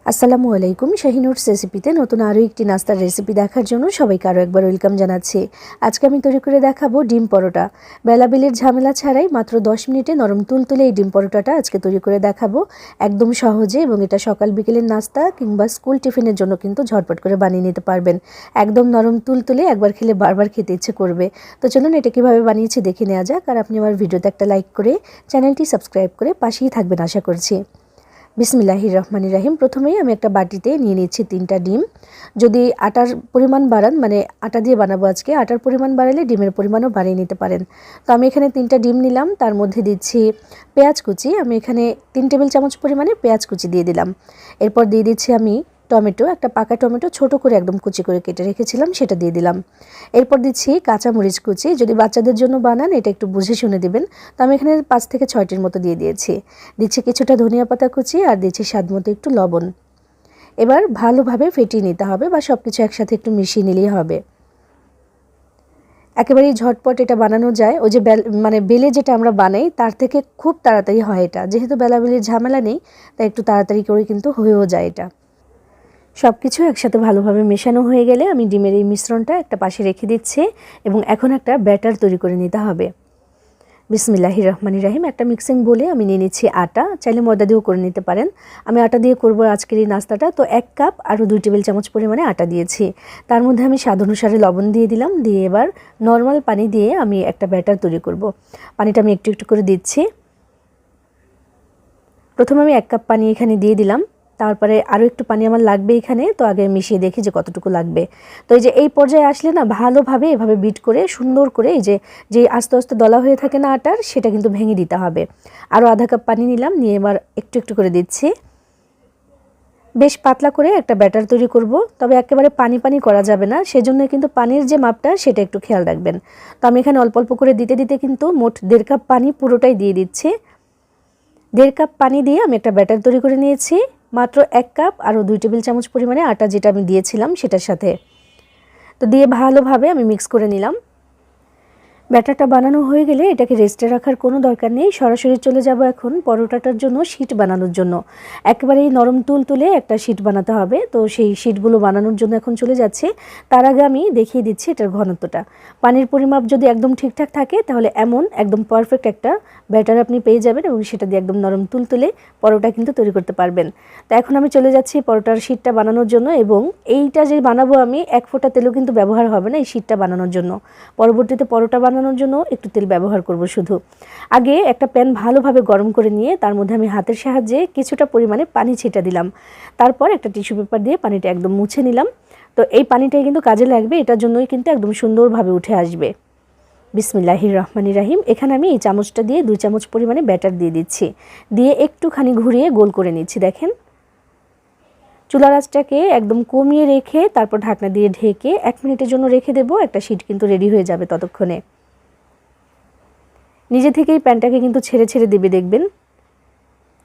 আসসালামু আলাইকুম। শাহিনুরস রেসিপিতে নতুন আরও একটি নাস্তার রেসিপি দেখার জন্য সবাইকে আরও একবার ওয়েলকাম জানাচ্ছি। আজকে আমি তৈরি করে দেখাবো ডিম পরোটা। বেলাবেলির ঝামেলা ছাড়াই মাত্র 10 মিনিটে নরম তুলতুলে এই ডিম পরোটাটা আজকে তৈরি করে দেখাবো একদম সহজে, এবং এটা সকাল বিকেলের নাস্তা কিংবা স্কুল টিফিনের জন্য কিন্তু ঝটপট করে বানিয়ে নিতে পারবেন। একদম নরম তুলতুলে, একবার খেলে বারবার খেতে ইচ্ছে করবে। তো চলুন এটা কীভাবে বানিয়েছি দেখে নেওয়া যাক। আর আপনি আমার ভিডিওতে একটা লাইক করে চ্যানেলটি সাবস্ক্রাইব করে পাশেই থাকবেন আশা করছি। বিসমিল্লাহির রহমানির রহিম। প্রথমেই আমি একটা বাটিতে নিয়ে নিচ্ছি 3টা ডিম। যদি আটার পরিমাণ বাড়ান, মানে আটা দিয়ে বানাবো আজকে, আটার পরিমাণ বাড়ালে ডিমের পরিমাণও বাড়িয়ে নিতে পারেন। তো আমি এখানে 3টা ডিম নিলাম, তার মধ্যে দিচ্ছি পেঁয়াজ কুচি। আমি এখানে 3 টেবিল চামচ পরিমাণে পেঁয়াজ কুচি দিয়ে দিলাম। এরপর দিয়ে দিচ্ছি আমি টমেটো, একটা পাকা টমেটো ছোট করে একদম কুচি করে কেটে রেখেছিলাম, সেটা দিয়ে দিলাম। এরপর দিচ্ছি কাঁচামরিচ কুচি। যদি বাচ্চাদের জন্য বানান এটা একটু বুঝে শুনে দেবেন। তো আমি এখানে 5 থেকে 6টির মতো দিয়ে দিয়েছি। দিচ্ছি কিছুটা ধনিয়া পাতা কুচি আর দিচ্ছি স্বাদ মতো একটু লবণ। এবার ভালোভাবে ফেটিয়ে নিতে হবে, বা সব কিছু একসাথে একটু মিশিয়ে নিলেই হবে। একেবারেই ঝটপট এটা বানানো যায়। ওই যে বেলে যেটা আমরা বানাই তার থেকে খুব তাড়াতাড়ি হয় এটা। যেহেতু বেলাবেলির ঝামেলা নেই তাই একটু তাড়াতাড়ি করে কিন্তু হয়েও যায় এটা। সব কিছু একসাথে ভালোভাবে মেশানো হয়ে গেলে আমি ডিমের এই মিশ্রণটা একটা পাশে রেখে দিচ্ছি, এবং এখন একটা ব্যাটার তৈরি করে নিতে হবে। বিসমিল্লাহির রহমানির রহিম। একটা মিক্সিং বলে আমি নিয়ে নিচ্ছি আটা, চাইলে ময়দা দিয়েও করে নিতে পারেন। আমি আটা দিয়ে করব আজকের এই নাস্তাটা। তো 1 কাপ আরও 2 টেবিল চামচ পরিমাণে আটা দিয়েছি। তার মধ্যে আমি স্বাদ অনুসারে লবণ দিয়ে দিলাম। দিয়ে এবার নর্মাল পানি দিয়ে আমি একটা ব্যাটার তৈরি করব। পানিটা আমি একটু একটু করে দিচ্ছি। প্রথমে আমি 1 কাপ পানি এখানে দিয়ে দিলাম, তারপরে আরও একটু পানি আমার লাগবে এখানে। তো আগে মিশিয়ে দেখি যে কতটুকু লাগবে। তো এই যে এই পর্যায়ে আসলে না ভালোভাবে এভাবে বিট করে সুন্দর করে এই যে আস্তে আস্তে দলা হয়ে থাকে না আটার, সেটা কিন্তু ভেঙে দিতে হবে। আরও আধা কাপ পানি নিলাম, নিয়ে এবার একটু একটু করে দিচ্ছি। বেশ পাতলা করে একটা ব্যাটার তৈরি করব, তবে একেবারে পানি পানি করা যাবে না, সেজন্য কিন্তু পানির যে মাপটা সেটা একটু খেয়াল রাখবেন। তো আমি এখানে অল্প অল্প করে দিতে দিতে কিন্তু মোট 1.5 কাপ পানি পুরোটাই দিয়ে দিচ্ছি। 1.5 কাপ পানি দিয়ে আমি একটা ব্যাটার তৈরি করে নিয়েছি। মাত্র 1 কাপ আরও 2 টেবিল চামচ পরিমাণে আটা যেটা আমি দিয়েছিলাম সেটার সাথে। তো দিয়ে ভালোভাবে আমি মিক্স করে নিলাম। ব্যাটারটা বানানো হয়ে গেলে এটাকে রেস্টে রাখার কোনো দরকার নেই। সরাসরি চলে যাব এখন পরোটাটার জন্য শীট বানানোর জন্য। একেবারেই নরম তুলতুলে একটা শীট বানাতে হবে। তো সেই শীটগুলো বানানোর জন্য এখন চলে যাচ্ছি। তার আগে আমি দেখিয়ে দিচ্ছি এটার ঘনত্বটা। পানির পরিমাপ যদি একদম ঠিকঠাক থাকে তাহলে এমন একদম পারফেক্ট একটা ব্যাটার আপনি পেয়ে যাবেন, এবং সেটা দিয়ে একদম নরম তুলতুলে পরোটা কিন্তু তৈরি করতে পারবেন। তো এখন আমি চলে যাচ্ছি পরোটার শীটটা বানানোর জন্য, এবং এইটা যে বানাবো আমি 1 ফোঁটা তেলও কিন্তু ব্যবহার হবে না এই শীটটা বানানোর জন্য। পরবর্তীতে পরোটা বানানোর জন্য একটু তেল ব্যবহার করব শুধু। আগে একটা প্যান ভালোভাবে গরম করে নিয়ে তার মধ্যে আমি হাতের সাহায্যে কিছুটা পরিমাণে পানি ছিটা দিলাম। তারপর একটা টিস্যু পেপার দিয়ে পানিটা একদম মুছে নিলাম। তো এই পানিটাই কিন্তু কাজে লাগবে, এটার জন্যই কিন্তু একদম সুন্দরভাবে উঠে আসবে। বিসমিল্লাহির রহমানির রহিম। এখানে আমি এই চামচটা দিয়ে 2 চামচ পরিমাণে ব্যাটার দিয়ে দিচ্ছি। দিয়ে একটুখানি ঘুরিয়ে গোল করে নিচ্ছি। দেখেন, চুলার আঁচটাকে একদম কমিয়ে রেখে তারপর ঢাকনা দিয়ে ঢেকে 1 মিনিটের জন্য রেখে দেব। একটা শীট কিন্তু রেডি হয়ে যাবে ততক্ষণে। নিজে থেকেই প্যানটাকে কিন্তু ছেড়ে ছেড়ে দেবে, দেখবেন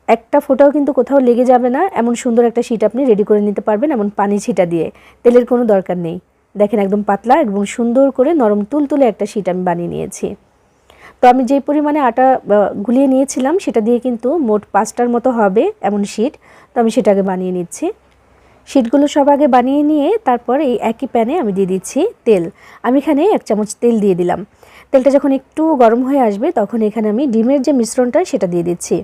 একটা ফোঁটাও কিন্তু কোথাও লেগে যাবে না। এমন সুন্দর একটা শীট আপনি রেডি করে নিতে পারবেন এমন পানি ছিটা দিয়ে। তেলের কোনো দরকার নেই। দেখেন একদম পাতলা এবং সুন্দর করে নরম তুলতুলে একটা শীট আমি বানিয়ে নিয়েছি। তো আমি যেই পরিমাণে আটা গুলিয়ে নিয়েছিলাম সেটা দিয়ে কিন্তু মোট 5টার মতো হবে এমন শীট। তো আমি সেটাকে বানিয়ে নিচ্ছি। শীটগুলো সব আগে বানিয়ে নিয়ে তারপর এই একই প্যানে আমি দিয়ে দিচ্ছি তেল। আমি এখানে 1 চামচ তেল দিয়ে দিলাম। তেলটা যখন একটু গরম হয়ে আসবে তখন এখানে আমি ডিমের যে মিশ্রণটা সেটা দিয়ে দিচ্ছি।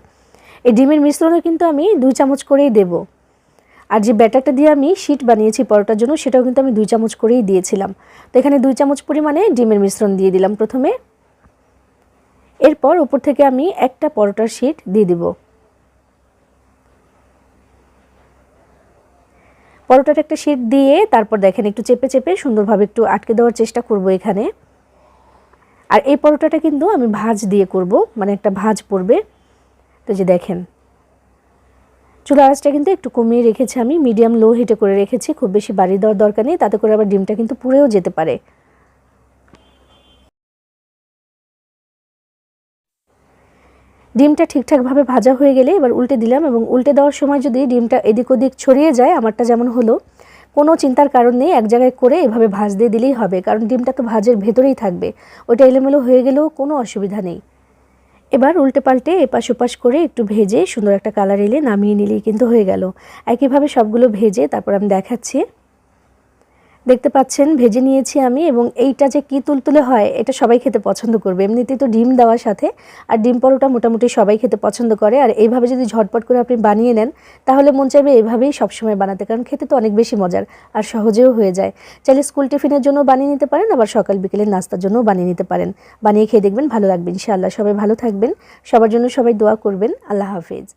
এই ডিমের মিশ্রণও কিন্তু আমি 2 চামচ করেই দেব। আর যে ব্যাটারটা দিয়ে আমি শীট বানিয়েছি পরোটার জন্য সেটাও কিন্তু আমি 2 চামচ করেই দিয়েছিলাম। তো এখানে 2 চামচ পরিমাণে ডিমের মিশ্রণ দিয়ে দিলাম প্রথমে। এরপর উপর থেকে আমি একটা পরোটার শীট দিয়ে দেব। পরোটার একটা শীট দিয়ে তারপর দেখেন একটু চেপে চেপে সুন্দরভাবে একটু আটকে দেওয়ার চেষ্টা করব এখানে। আর এই পরোটাটা কিন্তু আমি ভাঁজ দিয়ে করব, মানে একটা ভাঁজ পড়বে। তো যে দেখেন চুলার আঁচটা কিন্তু একটু কমিয়ে রেখেছি, আমি মিডিয়াম লো হিটে করে রেখেছি। খুব বেশি বাড়িয়ে দেওয়ার দরকার নেই, তাতে করে আবার ডিমটা কিন্তু পুড়েও যেতে পারে। ডিমটা ঠিকঠাকভাবে ভাজা হয়ে গেলে এবার উল্টে দিলাম, এবং উল্টে দেওয়ার সময় যদি ডিমটা এদিক ওদিক ছড়িয়ে যায়, আমারটা যেমন হলো, কোনো চিন্তার কারণ নেই। এক জায়গায় করে এভাবে ভাঁজ দিয়ে দিলেই হবে, কারণ ডিমটা তো ভাজের ভেতরেই থাকবে। ওটা এলোমেলো হয়ে গেলেও কোনো অসুবিধা নেই। এবার উল্টে পাল্টে এপাশ ওপাশ করে একটু ভেজে সুন্দর একটা কালার এলে নামিয়ে নিলেই কিন্তু হয়ে গেল। একইভাবে সবগুলো ভেজে তারপর আমি দেখাচ্ছি। দেখতে পাচ্ছেন ভেজে নিয়েছি আমি, এবং এইটা যে কি তুলতুলে হয় এটা সবাই খেতে পছন্দ করবে। এমনিতেই তো ডিম দেওয়ার সাথে, আর ডিম পরোটা মোটামুটি সবাই খেতে পছন্দ করে। আর এইভাবে যদি ঝটপট করে আপনি বানিয়ে নেন তাহলে মন চাইবে এইভাবেই সবসময় বানাতে, কারণ খেতে তো অনেক বেশি মজার আর সহজেও হয়ে যায়। চাইলে স্কুল টিফিনের জন্য বানিয়ে নিতে পারেন, আবার সকাল বিকেলের নাস্তার জন্যও বানিয়ে নিতে পারেন। বানিয়ে খেয়ে দেখবেন ভালো লাগবে ইনশাআল্লাহ। সবাই ভালো থাকবেন, সবার জন্য সবাই দোয়া করবেন। আল্লাহ হাফেজ।